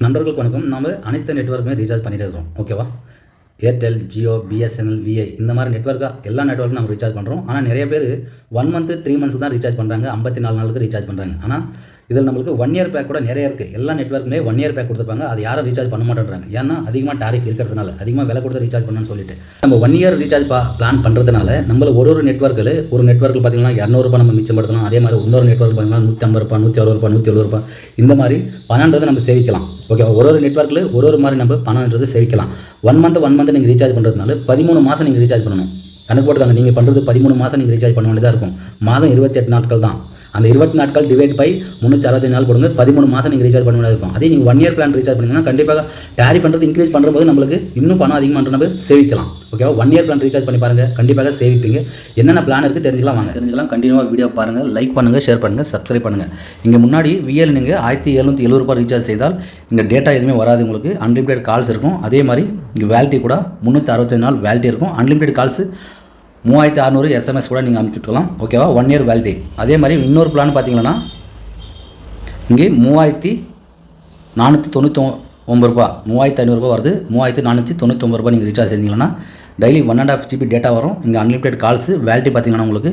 நண்பர்களுக்கு வணக்கம். நம்ம அனைத்து நெட்வொர்க்குமே ரீசார்ஜ் பண்ணிட்டு இருக்கோம். ஓகேவா? ஏர்டெல், ஜியோ, பிஎஸ்என்எல், விஐ இந்த மாதிரி நெட்வொர்க்காக எல்லா நெட்வொர்க்கும் நம்ம ரீசார்ஜ் பண்ணுறோம். ஆனால் நிறைய பேர் 1 மந்த் 3 மந்த்ஸ் தான் ரீசார்ஜ் பண்ணுறாங்க, 54 நாளுக்கு ரீசார்ஜ் பண்ணுறாங்க. ஆனால் இதில் நம்மளுக்கு 1 இயர் பேக் கூட நிறைய இருக்குது. எல்லா நெட்வொர்க்குமே 1 இயர் பேக் கொடுத்துருப்பாங்க. அது யாரும் ரீசார்ஜ் பண்ண மாட்டேன்றாங்க. ஏன்னா அதிகமாக டாரிஃப் இருக்கிறதுனால, அதிகமாக விலை கொடுத்து ரீசார்ஜ் பண்ணணும்னு சொல்லிட்டு நம்ம 1 இயர் ரீசார்ஜ் பிளான் பண்ணுறதுனால நம்மள ஒரு நெட்வொர்க்கில் பார்த்தீங்கன்னா 200 நம்ம மிச்சப்படுத்தலாம். அதே மாதிரி இன்னொரு நெட்வொர்க் பார்த்தீங்கன்னா 150 ரூபா, 160 ரூபா, 170 இந்த மாதிரி பணன்றதை நம்ம சேவிக்கலாம். ஓகே, ஒரு நெட்வொர்க்கில் ஒரு மாதிரி நம்ம பணம்ன்றது சேவிக்கலாம். 1 மந்த் நீங்கள் ரீசார்ஜ் பண்ணுறதுனால 13 மாதம் நீங்கள் ரீசார்ஜ் பண்ணணும். கணக்கு போட்டுக்காங்க. நீங்கள் பண்ணுறது 13 மாதம் நீங்கள் ரீசார்ஜ் பண்ண வேண்டியதாக இருக்கும். மாதம் 28 நாட்கள் தான். அந்த 20 நாட்கள் டிவைட் பை 365 நாள் போடுங்க. 13 மாதம் நீங்கள் ரீசார்ஜ் பண்ண வேண்டியதாக இருக்கும். அதே நீங்கள் 1 இயர் பிளான் ரீசார்ஜ் பண்ணிங்கன்னா கண்டிப்பாக டாரிஃப் பண்ணுறது இன்க்ரீஸ் பண்ணும்போது நம்மளுக்கு இன்னும் பணம் அதிகமாக நம்ம சேவிக்கலாம். ஓகேவா? 1 இயர் பிளான் ரீசார்ஜ் பண்ணி பாருங்கள், கண்டிப்பாக சேவிப்பீங்க. என்னென்ன பிளான் இருக்குது தெரிஞ்சுக்கலாம். கண்டினியூவாக வீடியோ பாருங்கள், லைக் பண்ணுங்கள், ஷேர் பண்ணுங்கள், சப்ஸ்கிரைப் பண்ணுங்கள். இங்கே முன்னாடி விஎல் நீங்கள் 1770 ரூபாய் ரீசார்ஜ் செய்தால் இங்கே டேட்டா எதுவுமே வராது. உங்களுக்கு அன்லிமிடெட் கால்ஸ் இருக்கும். அதே மாதிரி இங்கே வேலிட்டி கூட 365 நாள் வேலிட்டி இருக்கும். அன்லிமிடெட் கால்ஸ் 3600 SMS கூட நீங்கள் அனுப்பிச்சுட்டுக்கலாம். ஓகேவா? 1 இயர் வேலிட்டி. அதே மாதிரி இன்னொரு பிளான் பார்த்தீங்கன்னா இங்கே 3499 ரூபா, 3500 ரூபா வருது. 3499 ரூபா நீங்கள் ரீசார்ஜ் செஞ்சீங்கன்னா டெய்லி 1.5 GB டேட்டா வரும். இங்கே அன்லிமிடெட் கால்ஸ் வேலிட்டி பார்த்தீங்கன்னா உங்களுக்கு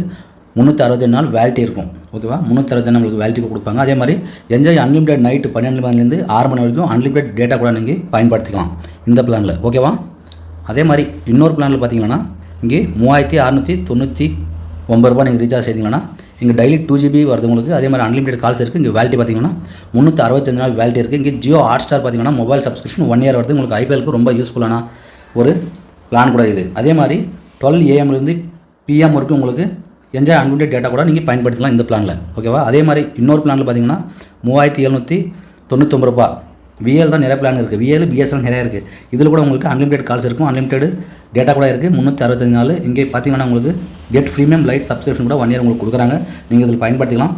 365 நாள் வேலிட்டி இருக்கும். ஓகேவா? 365 நாள் உங்களுக்கு வேலிட்டி கொடுப்பாங்க. அதே மாதிரி என்ஜாய் அன்லிமிடெட் நைட்டு 12 மணிலேருந்து 6 மணி வரைக்கும் அன்லிமிடெட் டேட்டா கூட நீங்கள் பயன்படுத்திக்கலாம் இந்த பிளானில். ஓகேவா? அதே மாதிரி இன்னொரு பிளானில் பார்த்தீங்கன்னா இங்கே 3699 ரூபா நீங்கள் ரீசார்ஜ் செய்தீங்கன்னா இங்கே டெய்லி 2 GB வருது உங்களுக்கு. அதே மாதிரி அன்லிமிடெட் கால்ஸ் இருக்குது. இங்கே வேலிட்டி பார்த்தீங்கன்னா 365 நாள் வேலிட்டி இருக்குது. இங்கே ஜியோ ஹாட்ஸ்டார் பார்த்தீங்கன்னா மொபைல் சப்ஸ்கிரிப்ஷன் 1 இயர் வருது. உங்களுக்கு ஐபிஎலுக்கு ரொம்ப யூஸ்ஃபுல்லான ஒரு பிளான் கூட இது. அதே மாதிரி 12 AM PM வரைக்கும் உங்களுக்கு என்ஜாய் அன்லிமிடெட் டேட்டா கூட நீங்கள் பயன்படுத்தலாம் இந்த பிளானில். ஓகேவா? அதே மாதிரி இன்னொரு பிளானில் பார்த்தீங்கன்னா 3799 ரூபா. விஎல் தான் நிறைய பிளான் இருக்குது. விஎல், பிஎஸ்எல் நிறையா இருக்குது. இதில் கூட உங்களுக்கு அன்லிமிடெட் கால்ஸ் இருக்கும், அன்லிமிடெட் டேட்டா கூட இருக்குது. 365 நாள். இங்கே பார்த்தீங்கன்னா உங்களுக்கு கெட் ப்ரீமியம் லைட் சப்ஸ்கிரிப்ஷன் கூட 1 இயர் உங்களுக்கு கொடுக்குறாங்க. நீங்கள் இதில் பயன்படுத்திக்கலாம்.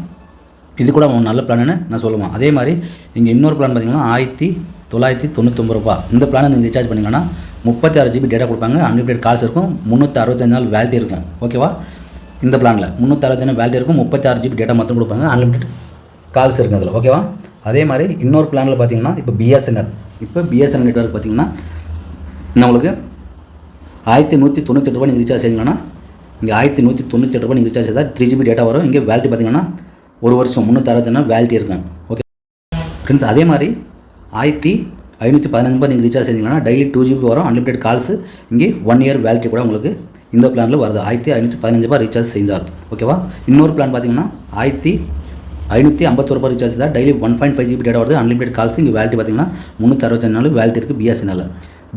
இது கூட நல்ல பிளான்னு நான் சொல்லுவேன். அதே மாதிரி இங்கே இன்னொரு பிளான் பார்த்தீங்கன்னா 1999 ரூபா. இந்த பிளானை நீங்கள் ரீசார்ஜ் பண்ணிங்கன்னா 36 GB டேட்டா கொடுப்பாங்க, அன்லிமிடெட் கால்ஸ் இருக்கும், 365 நாள் வேலிட்டி இருக்கும். ஓகேவா? இந்த பிளானில் 365 நாள் வேலிட்டி இருக்கும், 36 GB டேட்டா மட்டும் கொடுப்பாங்க, அன்லிமிடெட் கால்ஸ் இருக்குது அதில். ஓகேவா? அதே மாதிரி இன்னொரு பிளானில் பார்த்தீங்கன்னா இப்போ பிஎஸ்என்எல் நெட்வொர்க் பார்த்தீங்கன்னா உங்களுக்கு 1198 ரூபாய் நீங்கள் ரீசார்ஜ் செய்யணும்னா இங்கே 1198 ரூபாய் நீங்கள் ரீசார்ஜ் செய்தால் 3 GB டேட்டா வரும். இங்கே வேலிட்டி பார்த்தீங்கன்னா 1 வருஷம் 365 நாள் வேலிட்டி இருக்கும். ஓகே ஃப்ரெண்ட்ஸ், அதே மாதிரி 1515 ரூபாய் நீங்கள் ரீசார்ஜ் செஞ்சீங்கன்னா டெய்லி 2 GB வரும், அன்லிமிடெட் கால்ஸ். இங்கே 1 இயர் வேலிட்டி கூட உங்களுக்கு இந்த பிளானில் வருது. 1515 ரூபாய் ரீசார்ஜ் செய்தால். ஓகேவா? இன்னொரு பிளான் பார்த்தீங்கன்னா 1551 ரூபாய் ரீசார்ஜ் தான் டெய்லி 1.5 GB டேட்டா வருது, அன்லிமிடெட் கால்ஸ். இங்கே வேலிட்டி பார்த்தீங்கன்னா 365 நாள் வேலிட்டி இருக்குது.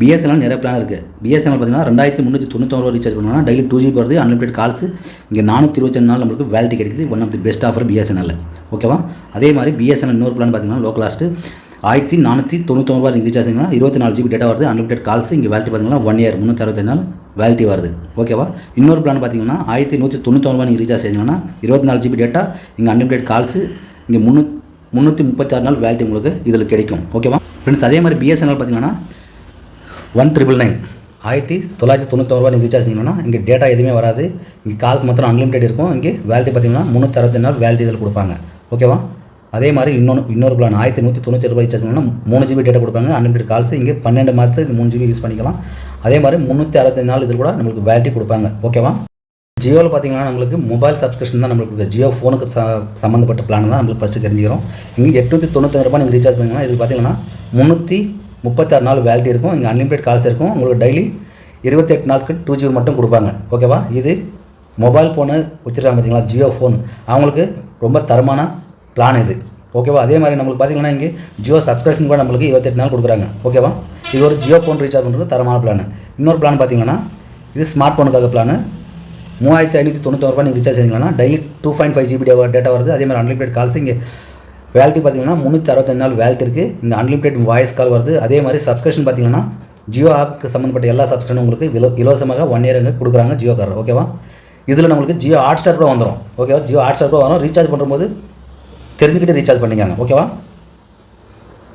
பிஎஸ்என்எல் நிறைய பிளான் இருக்குது. பிஎஸ்என்எல் பார்த்தீங்கன்னா 2399 ரூபா ரீசார்ஜ் பண்ணோம்னா டெய்லி 2 GB வருது, அன்லிமிடெட் கால்ஸ். இங்கே 422 நாள் நம்மளுக்கு வேலிட்டி கிடைக்குது. One of the best offer BSNL. ஓகேவா? அதே மாதிரி பிஎஸ்என்எல் இன்னொரு பிளான் பார்த்தீங்கன்னா லோ காஸ்ட்டு 1499 ரூபா நீங்கள் ரீசார்ஜ் பண்ணிங்கன்னா 24 GB டேட்டா வருது, அன்லிமிடெட் கால்ஸ். இங்கே வேலிட்டி பார்த்தீங்கன்னா 1 இயர் 365 நாள் வேலிட்டி வருது. ஓகேவா? இன்னொரு பிளான் பார்த்தீங்கன்னா 1199 ரூபா நீங்கள் ரீசார்ஜ் செஞ்சீங்கன்னா 24 GB டேட்டா, இங்கே அன்லிமிடெட் கால்ஸ். இங்கே 336 நாள் வேலிட்டி உங்களுக்கு இதில் கிடைக்கும். ஓகேவா ஃப்ரெண்ட்ஸ்? அதே மாதிரி பிஎஸ்என்எல் பார்த்தீங்கன்னா 1999 ரூபா நீங்கள் ரீசார்ஜ் பண்ணிங்கன்னா இங்கே டேட்டா எதுவுமே வராது. இங்கே கால்ஸ் மாத்திரம் அன்லிமிடெட் இருக்கும். இங்கே வேலிட்டி பார்த்தீங்கன்னா 365 நாள் வேலிட்டி இதில் கொடுப்பாங்க. ஓகேவா? அதே மாதிரி இன்னொரு பிளான் 1198 ரூபாய் ரீசார்ஜ் பண்ணிங்கன்னா 3 GB டேட்டா கொடுப்பாங்க, அன்லிமிடெட் கால்ஸ். இங்கே 12 மாதத்துக்கு இது 3 GB யூஸ் பண்ணிக்கலாம். அதே மாதிரி 365 நாள் இதில் கூட நம்மளுக்கு வேலிட்டி கொடுப்பாங்க. ஓகேவா? ஜியோவில் பார்த்தீங்கன்னா நம்மளுக்கு மொபைல் சப்ஸ்கிரிப்ஷன் தான் நம்மளுக்கு ஜியோ ஃபோனுக்கு சம்மந்தப்பட்ட பிளான் தான் நம்மளுக்கு ஃபஸ்ட்டு தெரிஞ்சுக்கிறோம். இங்கே 895 ரூபாய் நீங்கள் ரீசார்ஜ் பண்ணிங்கன்னா இதில் பார்த்தீங்கன்னா 336 நாள் வேலிட்டி இருக்கும். இங்கே அன்லிமிடெட் கால்ஸ் இருக்கும். உங்களுக்கு டெய்லி 28 நாளுக்கு 2 GB மட்டும் கொடுப்பாங்க. ஓகேவா? இது மொபைல் ஃபோனு வச்சுருக்காங்க பார்த்தீங்களா, ஜியோ ஃபோன், அவங்களுக்கு ரொம்ப தரமான பிளான் இது. ஓகேவா? அதே மாதிரி நம்மளுக்கு பார்த்தீங்கன்னா இங்கே ஜியோ சப்ஸ்கிரிப்ஷன் கூட நம்மளுக்கு 28 நாள் கொடுக்குறாங்க. ஓகேவா? இது ஒரு ஜியோ ஃபோன் ரீசார்ஜ் பண்ணுறது தரமான பிளான். இன்னொரு பிளான் பார்த்தீங்கன்னா இது ஸ்மார்ட் ஃபோனுக்காக பிளான். 3599 ரூபாய் நீங்கள் ரீசார்ஜ் செஞ்சீங்கன்னா டெய்லி 2.5 GB டேட்டா வருது. அதே மாதிரி அன்லிமிடெட் கால்ஸ். இங்கே வேலிட்டி பார்த்தீங்கன்னா 365 நாள் வேலிட்டி இருக்குது. இங்கே அன்லிமிடெட் வாய்ஸ் கால் வருது. அதே மாதிரி சப்ஸ்கிரிப்ஷன் பார்த்தீங்கன்னா ஜியோ ஆப்புக்கு சம்மந்தப்பட்ட எல்லா சப்ஸ்கிரிப்ஷனும் உங்களுக்கு இலவசமாக 1 இயர் இங்கே கொடுக்குறாங்க ஜியோ கார். ஓகேவா? இதில் நம்மளுக்கு ஜியோ ஹாட்ஸ்டார் கூட வந்துடும். ஓகேவா? ஜியோ ஹாட்ஸ்டார் கூட வரும். ரீசார்ஜ் பண்ணும்போது தெரிஞ்சுக்கிட்டு ரீசார்ஜ் பண்ணிக்காங்க. ஓகேவா?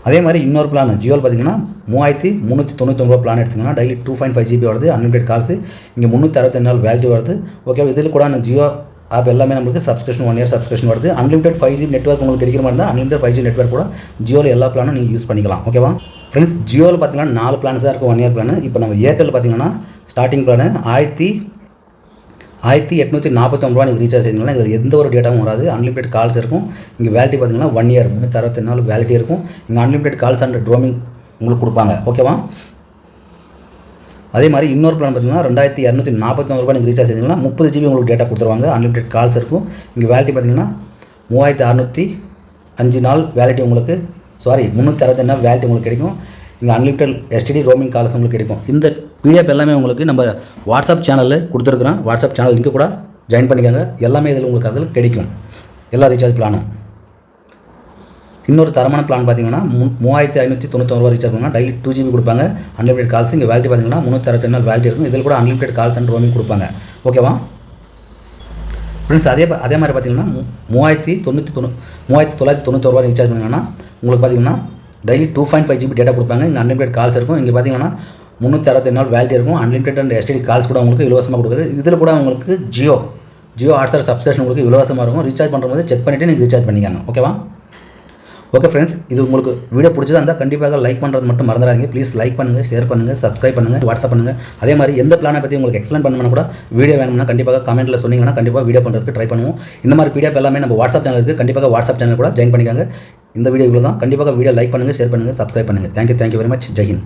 அதே மாதிரி இன்னொரு பிளான் ஜியோவில் பார்த்தீங்கன்னா 3399 ரூபா பிளான் எடுத்திங்கன்னா டெய்லி 2.5 GB வருது, அன்லிமிடெட் கால்ஸ். இங்கே 365 நாள் வேலிட்டி வருது. ஓகேவா? இதில் கூட ஜியோ ஆப் எல்லாமே நம்மளுக்கு சப்ஸ்கிரிப்ஷன் 1 இயர் சப்ஸ்கிரிப்ஷன் வருது. அன்லிமிடெட் 5G நெட்வொர்க் உங்களுக்கு கிடைக்கிற மாதிரி இருந்தால் அன்லிமிடெட் 5G நெட்வொர்க் கூட ஜியோவில் எல்லா பிளானும் நீங்கள் யூஸ் பண்ணிக்கலாம். ஓகேவா ஃப்ரெண்ட்ஸ், ஜியோவில் பார்த்தீங்கன்னா 4 பிளான்ஸ் தான் இருக்கும் 1 இயர் பிளான். இப்போ நம்ம ஏர்டெல் பார்த்தீங்கன்னா ஸ்டார்டிங் பிளான் 1849 ரூபா நீங்கள் ரீசார்ஜ் செய்தீங்கன்னா இதில் எந்த ஒரு டேட்டாவும் வராது. அன்லிமிடெட் கால்ஸ் இருக்கும். இங்கே வேலிட்டி பார்த்தீங்கன்னா 1 இயர் 368 நாள் வேலிட்டி இருக்கும். இங்கே அன்லிமிடெட் கால்ஸ் அண்ட் ரோமிங் உங்களுக்கு கொடுப்பாங்க. ஓகேவா அதே மாதிரி இன்னொரு பிளான் பார்த்தீங்கன்னா 2249 ரூபா நீங்கள் ரீசார்ஜ் செய்தீங்கன்னா 30 GB உங்களுக்கு டேட்டா கொடுத்துருவாங்க. அன்லிமிடெட் கால்ஸ் இருக்கும். இங்கே வேலிட்டி பார்த்தீங்கன்னா 3605 நாள் வேலிட்டி உங்களுக்கு 368 நாள் வேலிட்டி உங்களுக்கு கிடைக்கும். இங்கே அன்லிமிடெட் எஸ்டிடி ரோமிங் கால்ஸ் உங்களுக்கு கிடைக்கும். இந்த பிடிஎஃப் எல்லாமே உங்களுக்கு நம்ம வாட்ஸ்அப் சேனலில் கொடுத்துருக்குறோம். வாட்ஸ்அப் சேனல் லிங்க் கூட ஜாயின் பண்ணிக்கோங்க. எல்லாமே இதில் உங்களுக்கு அதில் கிடைக்கும் எல்லா ரீசார்ஜ் பிளானும். இன்னொரு தரமான பிளான் பார்த்தீங்கன்னா 3599 ரூபா ரீசார்ஜ் பண்ணால் டெய்லி 2 GB கொடுப்பாங்க. அன்லிமிடெட் கால்ஸ் இங்கே வேலிட்டி பார்த்தீங்கன்னா 368 நாள் வேலிட்டி இருக்கும். இதில் கூட அன்லிமிடெட் கால்ஸ் அண்ட் ரோமிங் கொடுப்பாங்க. ஓகேவா ஃப்ரெண்ட்ஸ், அதே மாதிரி பார்த்தீங்கன்னா 3991 ரூபா ரீசார்ஜ் பண்ணிங்கன்னா உங்களுக்கு பார்த்தீங்கன்னா டெய்லி 2.5 GB டேட்டா கொடுப்பாங்க. இங்கே அன்லிமிடெட் கால்ஸ் இருக்கும். இங்கே பார்த்தீங்கன்னா 368 நாள் வேலிட்டி இருக்கும். அன்லிமிடெட் அண்ட் எஸ்டிடி கால்ஸ் கூட உங்களுக்கு இலவசமாக கொடுக்குறது. இதில் கூட உங்களுக்கு ஜியோ ஹாட்ஸ்டார் சப்ஸ்கிரிப்ஷன் உங்களுக்கு இலவசமாக இருக்கும். ரீசார்ஜ் பண்ணும்போது செக் பண்ணிவிட்டு நீங்கள் ரீசார்ஜ் பண்ணிக்காங்க. ஓகேவா ஓகே ஃப்ரெண்ட்ஸ், இது உங்களுக்கு வீடியோ பிடிச்சதா இருந்தால் கண்டிப்பாக லைக் பண்ணுறது மட்டும் மறந்துடாதீங்க. ப்ளீஸ் லைக் பண்ணுங்கள், ஷேர் பண்ணுங்கள், சப்ஸ்கிரைப் பண்ணுங்கள், வாட்ஸ்அப் பண்ணுங்கள். அதே மாதிரி எந்த பிளானை பற்றி உங்களுக்கு எக்ஸ்பிளைன் பண்ணணும்னா கூட வீடியோ வேணும்னா கண்டிப்பாக கமெண்ட்டில் சொன்னீங்கன்னா கண்டிப்பாக வீடியோ பண்ணுறதுக்கு ட்ரை பண்ணுவோம். இந்த மாதிரி பிடிஎஃப் எல்லாமே நம்ம வாட்ஸ்அப் சேனல் இருக்குது. கண்டிப்பாக வாட்ஸ்அப் சேனல் கூட ஜாயின் பண்ணிக்காங்க. இந்த வீடியோ இவ்வளோ தான். கண்டிப்பாக வீடியோ லைக் பண்ணுங்கள், ஷேர் பண்ணுங்கள், சப்ஸ்கிரைப் பண்ணுங்கள். Thank you very much. Jai Hind.